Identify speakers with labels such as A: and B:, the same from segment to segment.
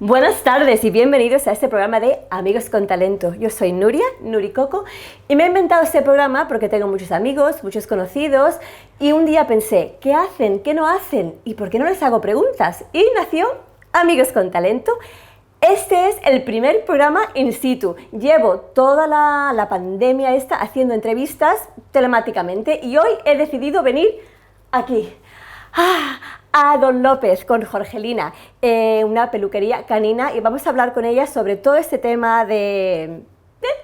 A: Buenas tardes y bienvenidos a este programa de Amigos con Talento. Yo soy Nuria, Nuri Coco, y me he inventado este programa porque tengo muchos amigos, muchos conocidos, y un día pensé, ¿qué hacen? ¿Qué no hacen? ¿Y por qué no les hago preguntas? Y nació Amigos con Talento. Este es el primer programa in situ. Llevo toda la pandemia haciendo entrevistas telemáticamente y hoy he decidido venir aquí. A Don López con Jorgelina, una peluquería canina, y vamos a hablar con ella sobre todo este tema de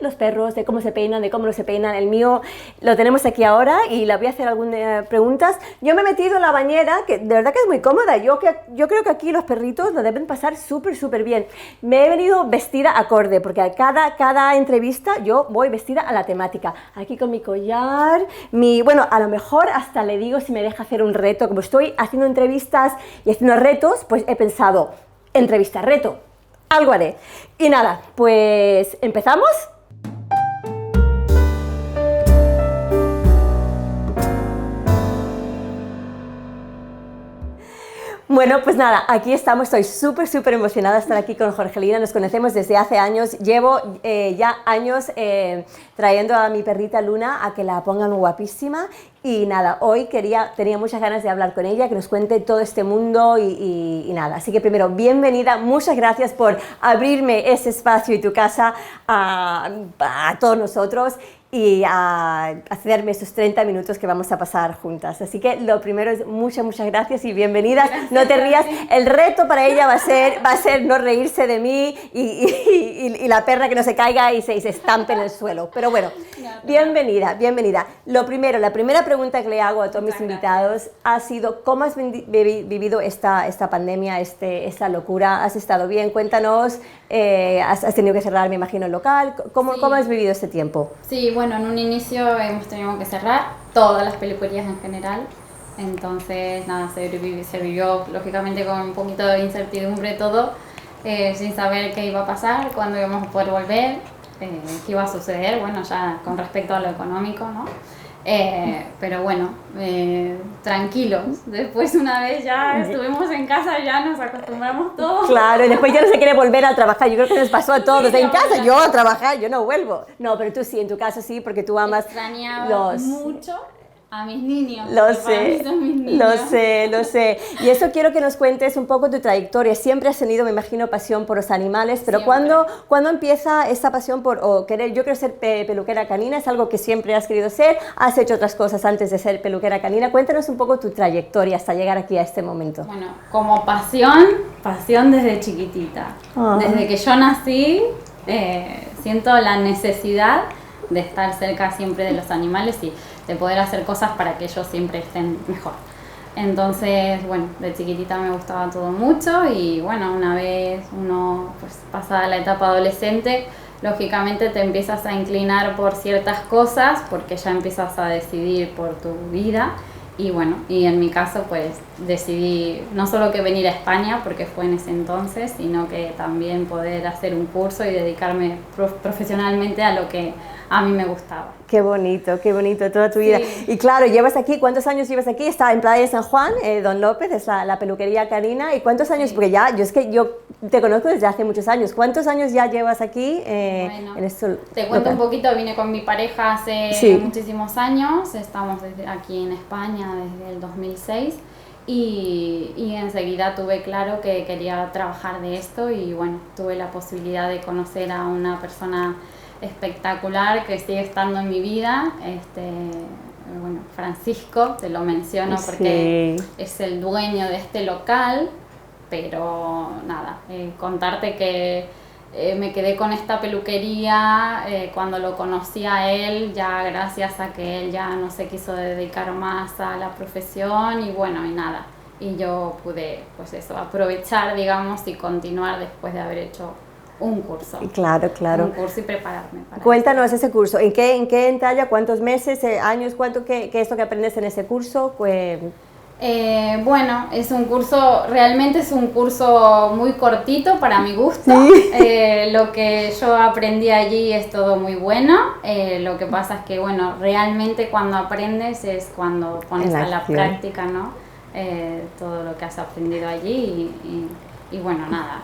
A: los perros, de cómo se peinan, de cómo no se peinan. El mío lo tenemos aquí ahora y le voy a hacer algunas preguntas. Yo me he metido en la bañera, que de verdad que es muy cómoda. Yo creo que aquí los perritos lo deben pasar súper bien. Me he venido vestida acorde, porque a cada entrevista yo voy vestida a la temática. Aquí con mi collar, bueno, a lo mejor hasta le digo si me deja hacer un reto. Como estoy haciendo entrevistas y haciendo retos, pues he pensado, entrevista, reto. Algo haré. Y nada, pues ¿empezamos? Bueno, pues nada, aquí estamos, estoy súper emocionada de estar aquí con Jorgelina, nos conocemos desde hace años, llevo ya años trayendo a mi perrita Luna a que la pongan guapísima y nada, hoy tenía muchas ganas de hablar con ella, que nos cuente todo este mundo y nada, así que primero, bienvenida, muchas gracias por abrirme ese espacio y tu casa a todos nosotros y a hacerme estos 30 minutos que vamos a pasar juntas. Así que lo primero es muchas gracias y bienvenidas. Gracias, no te rías, el reto para ella va a ser no reírse de mí y la perra que no se caiga y se estampe en el suelo. Pero bueno, bienvenida. Lo primero, la primera pregunta que le hago a todos mis invitados ha sido ¿cómo has vivido esta pandemia, esta locura? ¿Has estado bien? Cuéntanos, has tenido que cerrar, me imagino, el local. ¿Cómo has vivido este tiempo?
B: Sí, bueno, en un inicio hemos tenido que cerrar todas las peluquerías en general, entonces nada, se vivió lógicamente con un poquito de incertidumbre todo, sin saber qué iba a pasar, cuándo íbamos a poder volver, qué iba a suceder, bueno, ya con respecto a lo económico, ¿no? Pero bueno, tranquilos, después una vez ya estuvimos en casa, ya nos acostumbramos todos.
A: Claro, y después ya no se quiere volver a trabajar, yo creo que nos pasó a todos, sí, en casa yo a trabajar, yo no vuelvo. No, pero tú sí, en tu caso sí, porque tú amas
B: mucho a mis niños.
A: Lo sé, lo sé. Y eso quiero que nos cuentes un poco tu trayectoria. Siempre has tenido, me imagino, pasión por los animales, pero ¿cuándo empieza esta pasión yo quiero ser peluquera canina? ¿Es algo que siempre has querido ser? ¿Has hecho otras cosas antes de ser peluquera canina? Cuéntanos un poco tu trayectoria hasta llegar aquí a este momento.
B: Bueno, como pasión desde chiquitita. Desde que yo nací, siento la necesidad de estar cerca siempre de los animales y de poder hacer cosas para que ellos siempre estén mejor. Entonces, bueno, de chiquitita me gustaba todo mucho y bueno, una vez uno, pues pasada la etapa adolescente, lógicamente te empiezas a inclinar por ciertas cosas porque ya empiezas a decidir por tu vida y bueno, y en mi caso pues decidí no solo que venir a España porque fue en ese entonces, sino que también poder hacer un curso y dedicarme profesionalmente a lo que a mí me gustaba.
A: Qué bonito, toda tu vida. Sí. Y claro, ¿cuántos años llevas aquí? Está en Playa de San Juan, Don López, es la peluquería canina. ¿Y cuántos años? Sí. Porque yo te conozco desde hace muchos años. ¿Cuántos años ya llevas aquí?
B: Bueno, en esto te cuento un poquito, vine con mi pareja hace muchísimos años. Estamos aquí en España desde el 2006. Y enseguida tuve claro que quería trabajar de esto y bueno, tuve la posibilidad de conocer a una persona espectacular que sigue estando en mi vida, bueno, Francisco, te lo menciono porque es el dueño de este local, pero nada, contarte que me quedé con esta peluquería cuando lo conocí a él, ya gracias a que él ya no se quiso dedicar más a la profesión y bueno, y nada, y yo pude pues eso, aprovechar digamos y continuar después de haber hecho un curso.
A: Claro.
B: Un curso y prepararme para
A: Cuéntanos ese curso. ¿En qué entalla? ¿Cuántos meses, años? ¿Qué es lo que aprendes en ese curso? Pues...
B: Bueno, realmente es un curso muy cortito para mi gusto. ¿Sí? Lo que yo aprendí allí es todo muy bueno. Lo que pasa es que, bueno, realmente cuando aprendes es cuando pones a la práctica, ¿no? Todo lo que has aprendido allí y bueno, nada.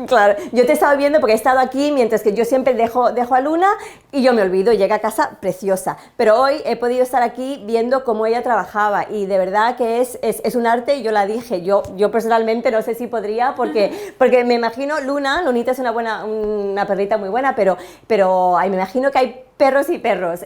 A: Claro, yo te estaba viendo porque he estado aquí mientras que yo siempre dejo a Luna y yo me olvido, llega a casa preciosa, pero hoy he podido estar aquí viendo cómo ella trabajaba y de verdad que es un arte y yo la dije, yo personalmente no sé si podría porque me imagino, Lunita es una perrita muy buena, pero me imagino que hay perros y perros.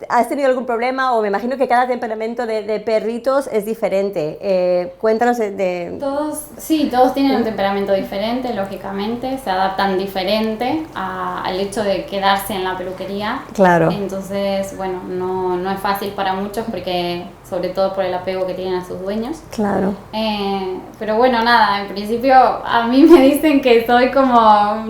A: ¿Has tenido algún problema? O me imagino que cada temperamento de perritos es diferente. Cuéntanos de...
B: Todos tienen un temperamento diferente, lógicamente. Se adaptan diferente al hecho de quedarse en la peluquería.
A: Claro.
B: Entonces, bueno, no es fácil para muchos porque, sobre todo por el apego que tienen a sus dueños.
A: Claro.
B: Pero bueno, nada, en principio a mí me dicen que soy como...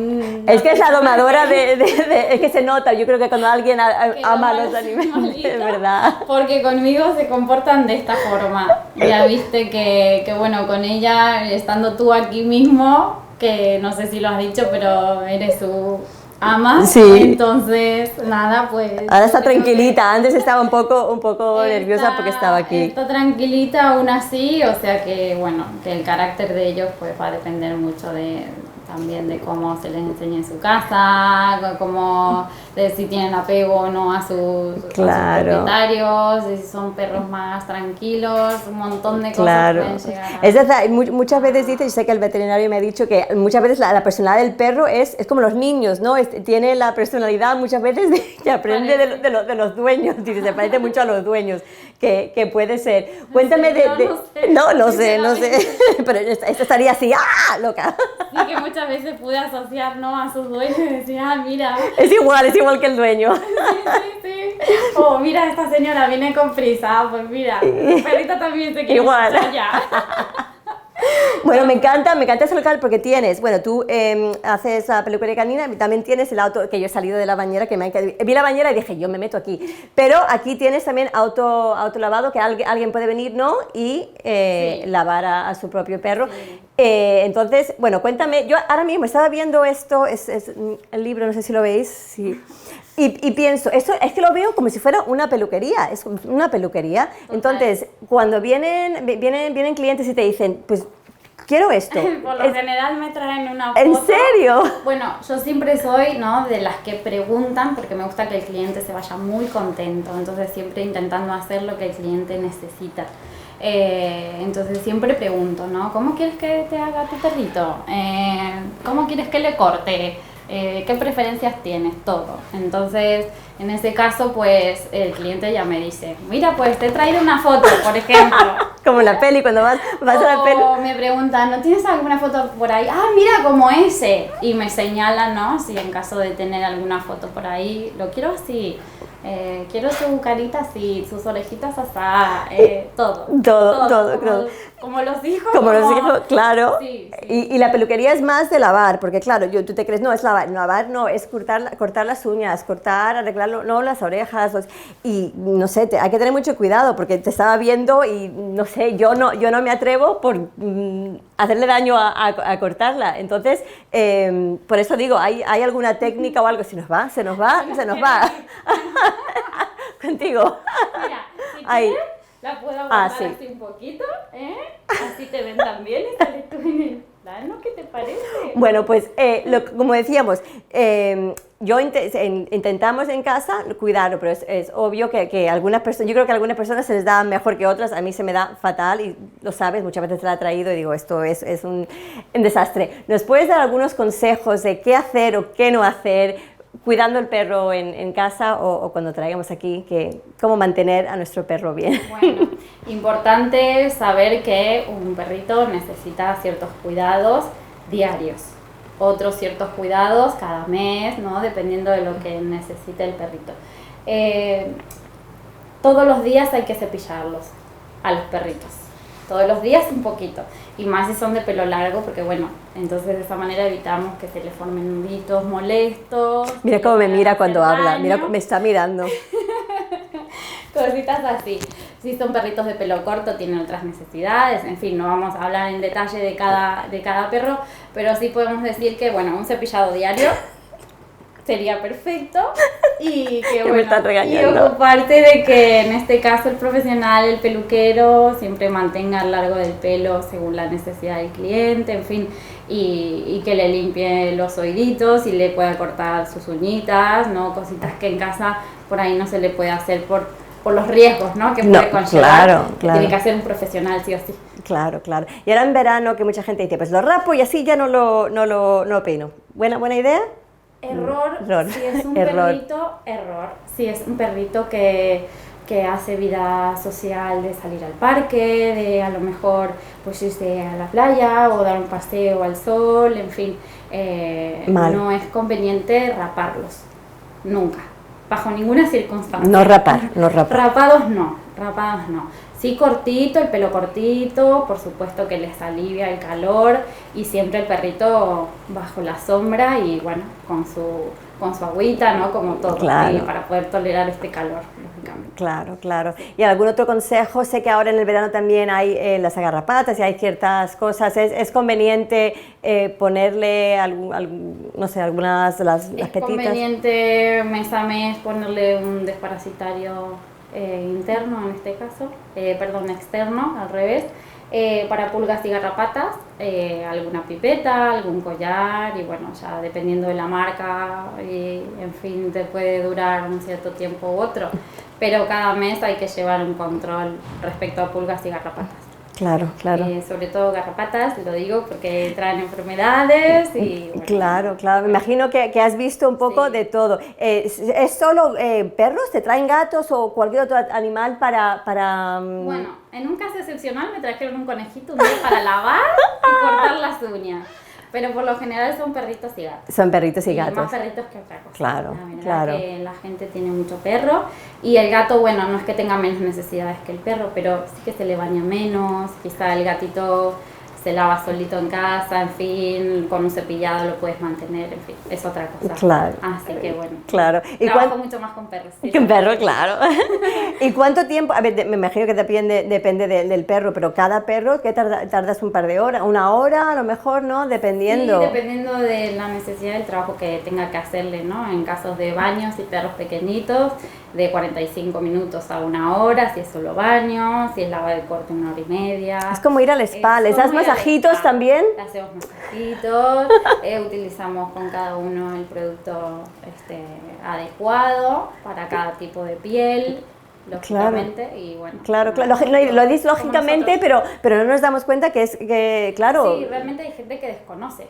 A: Es que es la domadora es que se nota, yo creo que cuando alguien ama a los animales, es verdad.
B: Porque conmigo se comportan de esta forma. Ya viste que bueno, con ella, estando tú aquí mismo, que no sé si lo has dicho, pero eres su ama.
A: Sí.
B: Entonces, nada, pues...
A: Ahora está tranquilita, antes estaba un poco nerviosa porque estaba aquí.
B: Está tranquilita aún así, o sea que, bueno, que el carácter de ellos pues va a depender mucho también de cómo se les enseña en su casa, de si tienen apego o no a sus propietarios, de si son perros más tranquilos, un montón de cosas pueden llegar a...
A: Es verdad, muchas veces dice, yo sé que el veterinario me ha dicho que muchas veces la personalidad del perro es como los niños, ¿no? Tiene la personalidad muchas veces que aprende de los dueños, dice, se parece mucho a los dueños, que puede ser. Cuéntame no sé, pero esto estaría así, ¡ah! Loca.
B: Sí, que muchas veces pude asociar, ¿no?, a sus dueños y decir, mira.
A: Es igual que el dueño.
B: Sí. Oh, mira, esta señora viene con prisa, pues mira, el perrito también se quiere
A: igual.
B: Ya.
A: Bueno, me encanta ese local porque tienes, bueno, tú haces la peluquería canina, también tienes el auto, que yo he salido de la bañera, vi la bañera y dije, yo me meto aquí, pero aquí tienes también autolavado, que alguien puede venir, ¿no? Y lavar a su propio perro.
B: Sí.
A: Entonces, bueno, cuéntame, yo ahora mismo estaba viendo esto, es el libro, no sé si lo veis, sí. Y pienso, esto es que lo veo como si fuera una peluquería, es una peluquería. Total. Entonces, cuando vienen clientes y te dicen, pues, quiero esto.
B: Por lo general me traen una foto.
A: ¿En serio?
B: Bueno, yo siempre soy, ¿no?, de las que preguntan, porque me gusta que el cliente se vaya muy contento, entonces siempre intentando hacer lo que el cliente necesita. Entonces siempre pregunto, ¿no? ¿Cómo quieres que te haga tu perrito? ¿Cómo quieres que le corte? ¿Qué preferencias tienes? Todo. Entonces, en ese caso, pues, el cliente ya me dice, mira, pues, te he traído una foto, por ejemplo.
A: Como en la peli, cuando vas a la peli.
B: O me preguntan, ¿no tienes alguna foto por ahí? Mira, como ese. Y me señalan, ¿no? Si en caso de tener alguna foto por ahí, lo quiero así. Quiero su carita así, sus orejitas hasta todo. Como los hijos.
A: Como los hijos, claro.
B: Sí.
A: Y la peluquería es más de lavar, porque claro, tú te crees, no, es lavar. Lavar no, es cortar las uñas, arreglar las orejas. Y no sé, hay que tener mucho cuidado, porque te estaba viendo y no sé, yo no me atrevo por hacerle daño a cortarla. Entonces, por eso digo, ¿hay alguna técnica o algo? Se nos va. Contigo.
B: Mira, si quieres, la puedo aguantar así un poquito, así te ven también y sales tú en el plano, ¿qué te parece?
A: Bueno, pues como decíamos, intentamos en casa cuidarlo, pero es obvio que algunas personas, yo creo que a algunas personas se les da mejor que otras, a mí se me da fatal y lo sabes, muchas veces te la he traído y digo, esto es un desastre. ¿Nos puedes dar algunos consejos de qué hacer o qué no hacer cuidando el perro en casa o cuando traigamos aquí, cómo mantener a nuestro perro bien?
B: Bueno, importante saber que un perrito necesita ciertos cuidados diarios, otros ciertos cuidados cada mes, ¿no?, dependiendo de lo que necesite el perrito. Todos los días hay que cepillarlos a los perritos. Todos los días un poquito, y más si son de pelo largo, porque bueno, entonces de esa manera evitamos que se le formen nuditos molestos.
A: Mira cómo me mira cuando habla, mira, me está mirando.
B: Cositas así. Si son perritos de pelo corto, tienen otras necesidades, en fin, no vamos a hablar en detalle de cada perro, pero sí podemos decir que, bueno, un cepillado diario sería perfecto. Y que
A: me están regañando.
B: Y ocuparte de que en este caso el profesional, el peluquero, siempre mantenga el largo del pelo según la necesidad del cliente, en fin, y que le limpie los oíditos y le pueda cortar sus uñitas, ¿no? Cositas que en casa por ahí no se le puede hacer por los riesgos, ¿no? Que puede conllevar.
A: Claro.
B: Tiene que hacer un profesional, sí o sí.
A: Claro. Y ahora en verano que mucha gente dice, pues lo rapo y así ya no lo peino. ¿Buena idea?
B: Error. Si es un perrito, error. Si es un perrito que hace vida social, de salir al parque, de a lo mejor pues irse a la playa o dar un paseo al sol, en fin, no es conveniente raparlos, nunca, bajo ninguna circunstancia.
A: No rapar.
B: Rapados no. Sí, cortito, el pelo cortito, por supuesto que les alivia el calor y siempre el perrito bajo la sombra y bueno, con su agüita, ¿no? Como todo,
A: claro.
B: ¿sí? Para poder tolerar este calor, lógicamente.
A: Claro. ¿Y algún otro consejo? Sé que ahora en el verano también hay las garrapatas y hay ciertas cosas. ¿Es conveniente ponerle algunas de las petitas?
B: Es conveniente mes a mes ponerle un desparasitario interno en este caso, externo, al revés, para pulgas y garrapatas, alguna pipeta, algún collar y bueno, ya dependiendo de la marca y en fin, te puede durar un cierto tiempo u otro, pero cada mes hay que llevar un control respecto a pulgas y garrapatas.
A: Claro.
B: Sobre todo garrapatas, lo digo porque traen enfermedades y... Bueno,
A: claro. Me imagino que has visto un poco de todo. ¿Es solo perros? ¿Te traen gatos o cualquier otro animal para...?
B: Bueno, en un caso excepcional me trajeron un conejito un día para lavar y cortar las uñas. Pero por lo general son perritos y gatos.
A: Son perritos y gatos.
B: Más perritos que otra cosa.
A: Claro.
B: Que la gente tiene mucho perro y el gato, bueno, no es que tenga menos necesidades que el perro, pero sí que se le baña menos, quizá el gatito se lava solito en casa, en fin, con un cepillado lo puedes mantener, en fin, es otra cosa.
A: Claro.
B: Así que bueno.
A: Claro.
B: Trabajo mucho más con perros. Sí,
A: con perros, claro. ¿Y cuánto tiempo? A ver, me imagino que depende del perro, pero cada perro, ¿qué tardas un par de horas? ¿Una hora a lo mejor, no? Dependiendo.
B: Sí, dependiendo de la necesidad del trabajo que tenga que hacerle, ¿no? En casos de baños y perros pequeñitos, de 45 minutos a una hora, si es solo baño, si es lavado de corte 1 hora y media.
A: Es como ir al spa, ¿les das masajitos también?
B: Le hacemos masajitos, utilizamos con cada uno el producto adecuado para cada tipo de piel. Lógicamente,
A: claro.
B: Y bueno.
A: Claro. Lo dices lógicamente, pero no nos damos cuenta claro.
B: Sí, realmente hay gente que desconoce.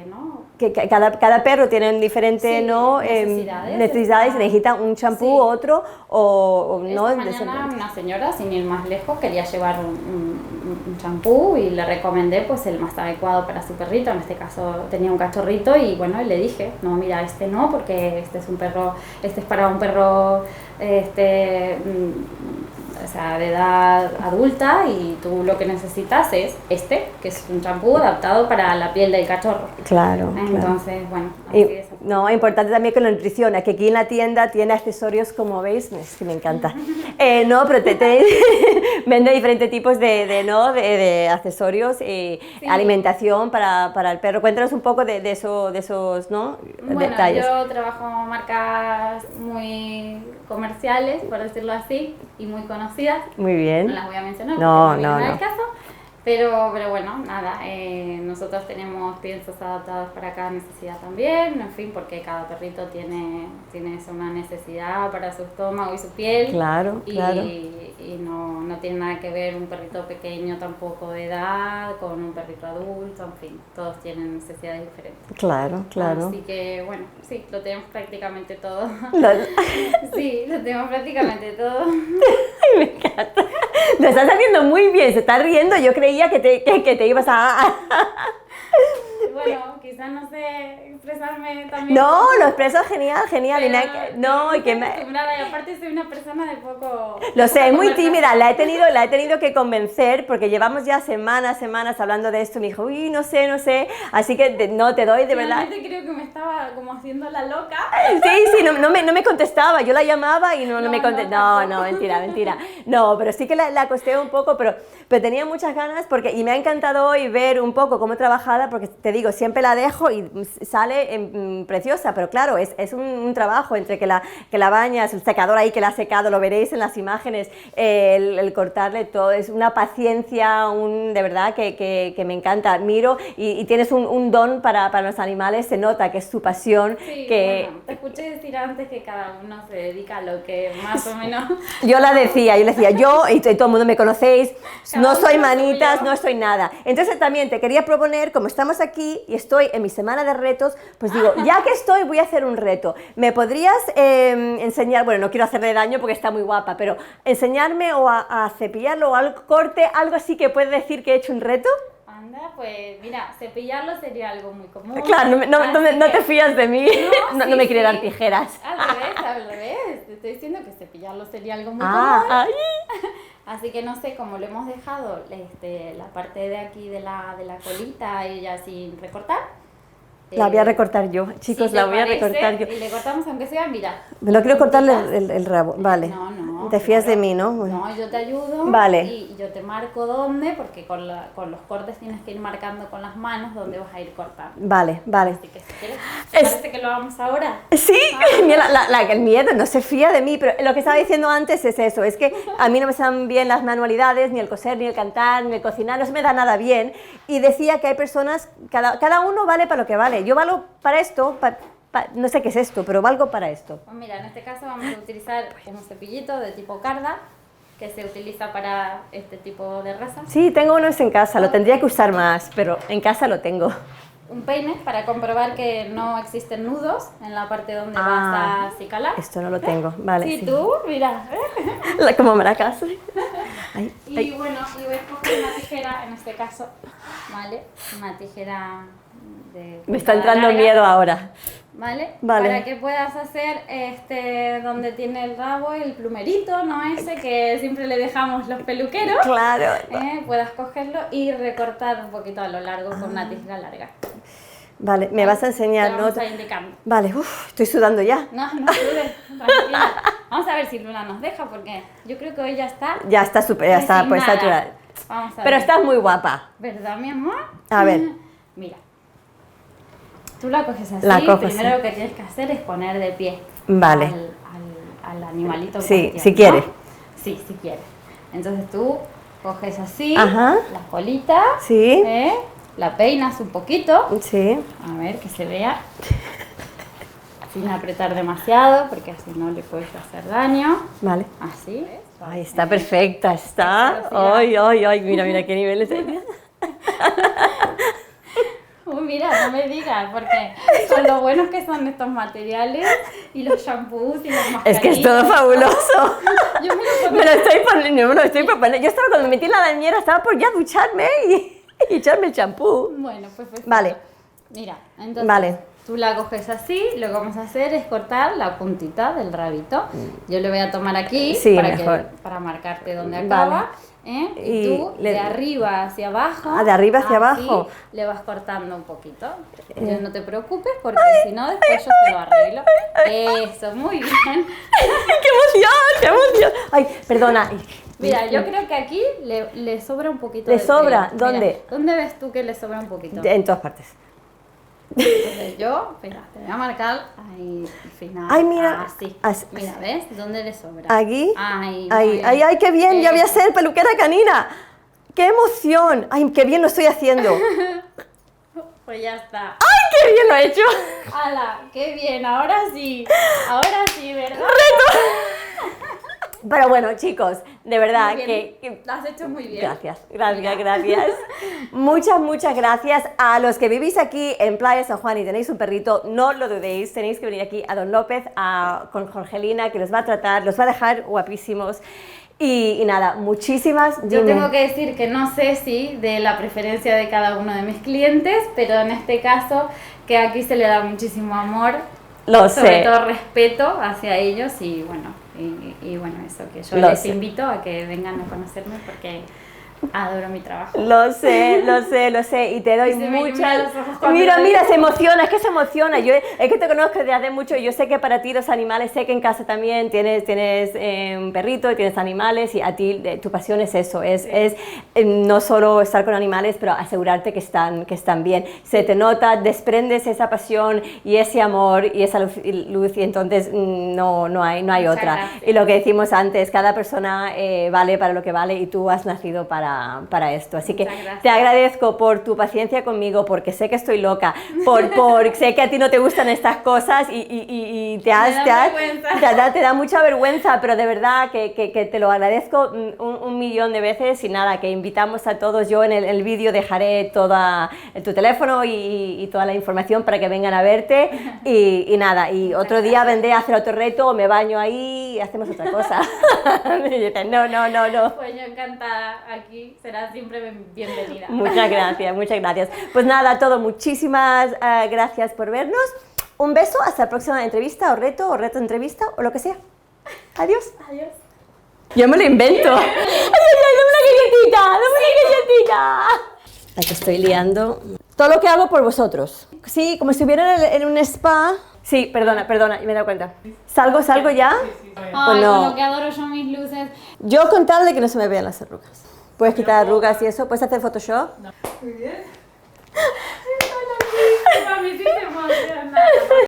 B: ¿No?
A: Que cada perro tiene diferente necesidades y necesita un champú, otro o no.
B: Esta mañana una señora, sin ir más lejos, quería llevar un champú y le recomendé pues el más adecuado para su perrito. En este caso tenía un cachorrito y bueno, le dije, no, mira, no, porque este es para un perro de edad adulta y tú lo que necesitas es que es un champú adaptado para la piel del cachorro.
A: Claro.
B: Entonces, bueno, así es.
A: No, importante también con la nutrición, que aquí en la tienda tiene accesorios, como veis, es que me encanta. No, pero vende diferentes tipos de accesorios y alimentación para el perro. Cuéntanos un poco de esos detalles.
B: Yo trabajo marcas muy comerciales, por decirlo así, y muy conocidas.
A: Muy bien.
B: No las voy a mencionar porque
A: no
B: es el caso. Pero bueno, nada, nosotros tenemos piensos adaptados para cada necesidad también, en fin, porque cada perrito tiene una necesidad para su estómago y su piel.
A: Claro.
B: Y no tiene nada que ver un perrito pequeño tampoco de edad con un perrito adulto, en fin, todos tienen necesidades diferentes.
A: Claro.
B: Así que bueno, sí, lo tenemos prácticamente todo. Sí, lo tenemos prácticamente todo.
A: Ay, me encanta. Lo estás haciendo muy bien, se está riendo, yo creía que te ibas a...
B: Bueno, quizás no sé expresarme también.
A: No, lo expreso genial.
B: No, y aparte soy una persona de poco...
A: Lo sé, es muy tímida, la he tenido que convencer porque llevamos ya semanas hablando de esto. Me dijo, uy, no sé, así que te doy de verdad.
B: Realmente creo que me estaba como haciendo la loca.
A: Sí, no me contestaba, yo la llamaba y no me contestaba. No, mentira. No, pero sí que la costé un poco, pero pero tenía muchas ganas y me ha encantado hoy ver un poco cómo trabajada, porque te digo, siempre la dejo y sale preciosa, pero claro, es un trabajo entre que la bañas, el secador ahí que la ha secado, lo veréis en las imágenes, el cortarle todo, es una paciencia, de verdad que me encanta, miro y tienes un don para los animales, se nota que es su pasión.
B: Sí,
A: que
B: bueno, te escuché decir antes que cada uno se dedica a lo que más o menos...
A: Yo le decía, y todo el mundo me conocéis, no soy manitas, no soy nada. Entonces también te quería proponer, como estamos aquí y estoy en mi semana de retos, pues digo, ya que estoy, voy a hacer un reto. ¿Me podrías enseñar, bueno, no quiero hacerle daño porque está muy guapa, pero enseñarme o a cepillarlo o al corte, algo así que puede decir que he hecho un reto?
B: Anda, pues mira, cepillarlo sería algo muy común.
A: Claro, no te fías de mí, no me quiere dar tijeras.
B: Al revés, te estoy diciendo que cepillarlo sería algo muy común.
A: Ay.
B: Así que no sé, como lo hemos dejado la parte de aquí de la colita ella sin recortar.
A: La voy a recortar yo, chicos,
B: si
A: la voy a recortar yo.
B: Y le cortamos aunque sea, mira.
A: No quiero cortarle el rabo, vale.
B: No.
A: Te fías de mí, ¿no?
B: No, yo te ayudo.
A: Vale.
B: Y yo te marco dónde, porque con los cortes tienes que ir marcando con las manos dónde vas a ir cortando.
A: Vale.
B: Así que si quieres, ¿parece que lo hagamos ahora?
A: Sí, mira, el miedo no se fía de mí, pero lo que estaba diciendo antes es eso, es que a mí no me salen bien las manualidades, ni el coser, ni el cantar, ni el cocinar, no se me da nada bien. Y decía que hay personas, cada uno vale para lo que vale. Yo valgo para esto, no sé qué es esto, pero valgo para esto.
B: Pues mira, en este caso vamos a utilizar un cepillito de tipo carda, que se utiliza para este tipo de raza.
A: Sí, tengo uno en casa, lo tendría que usar más, pero en casa lo tengo.
B: Un peine para comprobar que no existen nudos en la parte donde vas a acicalar.
A: Esto no lo tengo, vale.
B: Sí, tú, mira.
A: Como maracas.
B: Y bueno, y voy a coger una tijera, en este caso, ¿vale? Una tijera de...
A: Me está entrando miedo ahora.
B: ¿Vale? Para que puedas hacer donde tiene el rabo, el plumerito, ¿no? Ese que siempre le dejamos los peluqueros.
A: Claro.
B: Puedas cogerlo y recortar un poquito a lo largo con una tijera larga.
A: Vale, me vas a enseñar,
B: ¿no? Te vamos a indicando.
A: Vale, estoy sudando ya.
B: No sudes, tranquila. Vamos a ver si Luna nos deja, porque yo creo que hoy ya está.
A: Ya está súper, ya está, pues está.
B: Vamos a ver.
A: Pero estás muy guapa.
B: ¿Verdad, mi amor?
A: A ver.
B: Mira. Tú la coges así, primero lo que tienes que hacer es poner de pie al animalito.
A: Sí, si quieres.
B: Sí, si quieres. Entonces tú coges así,
A: la
B: colita, la peinas un poquito, a ver que se vea, sin apretar demasiado, porque así no le puedes hacer daño.
A: Vale.
B: Así.
A: Ay, está perfecta, está. Ay, mira qué nivel es ella.
B: Mira, no me digas, porque con lo buenos que son estos materiales y los shampoos y las mascarillas.
A: Es que es todo fabuloso.
B: Yo
A: me lo estoy poniendo. Yo estaba, cuando me metí en la bañera, estaba por ya ducharme y echarme el champú.
B: Bueno, pues
A: vale.
B: Mira, entonces tú la coges así, lo que vamos a hacer es cortar la puntita del rabito. Yo le voy a tomar aquí para marcarte dónde acaba. Y tú de arriba hacia abajo.
A: De arriba hacia abajo.
B: Le vas cortando un poquito. No te preocupes porque si no después yo te lo arreglo. Eso, muy bien.
A: ¡Qué emoción! Ay, perdona.
B: Mira, yo creo que aquí le sobra un poquito.
A: ¿Le sobra?
B: Pelo.
A: ¿Dónde?
B: Mira, ¿dónde ves tú que le sobra un poquito?
A: En todas partes.
B: Entonces yo, espera, te voy a marcar ahí al final.
A: Ay, mira.
B: Así. Mira, ¿ves? ¿Dónde le sobra?
A: ¿Aquí?
B: Ay,
A: qué bien, ya voy a ser peluquera canina. ¡Qué emoción! Ay, qué bien lo estoy haciendo.
B: Pues ya está.
A: ¡Ay, qué bien lo he hecho!
B: ¡Hala! ¡Qué bien! Ahora sí, ¿verdad?
A: ¡Reto! Pero bueno, chicos, de verdad que
B: lo has hecho muy bien.
A: Gracias. Muchas gracias a los que vivís aquí en Playa San Juan y tenéis un perrito, no lo dudéis, tenéis que venir aquí a Don López, con Jorgelina, que los va a tratar, los va a dejar guapísimos. Y nada, muchísimas.
B: Yo tengo que decir que no sé si de la preferencia de cada uno de mis clientes, pero en este caso que aquí se le da muchísimo amor, sobre todo respeto hacia ellos y bueno, eso, que yo les invito a que vengan a conocerme porque Adoro mi trabajo.
A: Lo sé, y te doy muchas... Mira, se emociona, es que se emociona. Yo es que te conozco desde hace mucho y yo sé que para ti los animales, sé que en casa también tienes un perrito y tienes animales y a ti tu pasión es eso, es no solo estar con animales, pero asegurarte que están bien. Se te nota, desprendes esa pasión y ese amor y esa luz y entonces no hay otra.
B: Gracias.
A: Y lo que decimos antes, cada persona vale para lo que vale y tú has nacido para esto. Así que te agradezco por tu paciencia conmigo, porque sé que estoy loca, sé que a ti no te gustan estas cosas y te da mucha vergüenza, pero de verdad que te lo agradezco un millón de veces y nada, que invitamos a todos. Yo en el vídeo dejaré toda tu teléfono y toda la información para que vengan a verte y nada, y otro día vendré a hacer otro reto o me baño ahí y hacemos otra cosa. No.
B: Pues yo encantada aquí. Será siempre bienvenida.
A: Muchas gracias. Pues nada, muchísimas gracias por vernos. Un beso, hasta la próxima entrevista o reto entrevista o lo que sea. Adiós. Yo me lo invento. ¡Ay, dame una galletita! La que estoy liando. Todo lo que hago por vosotros. Sí, como si estuviera en un spa. Sí, perdona, me he dado cuenta. ¿Salgo ya?
B: Ay, con lo que adoro yo mis luces.
A: Yo con tal de que no se me vean las arrugas. ¿Puedes quitar arrugas y eso? ¿Puedes hacer Photoshop?
B: No. Muy bien. Mami, sí se emociona.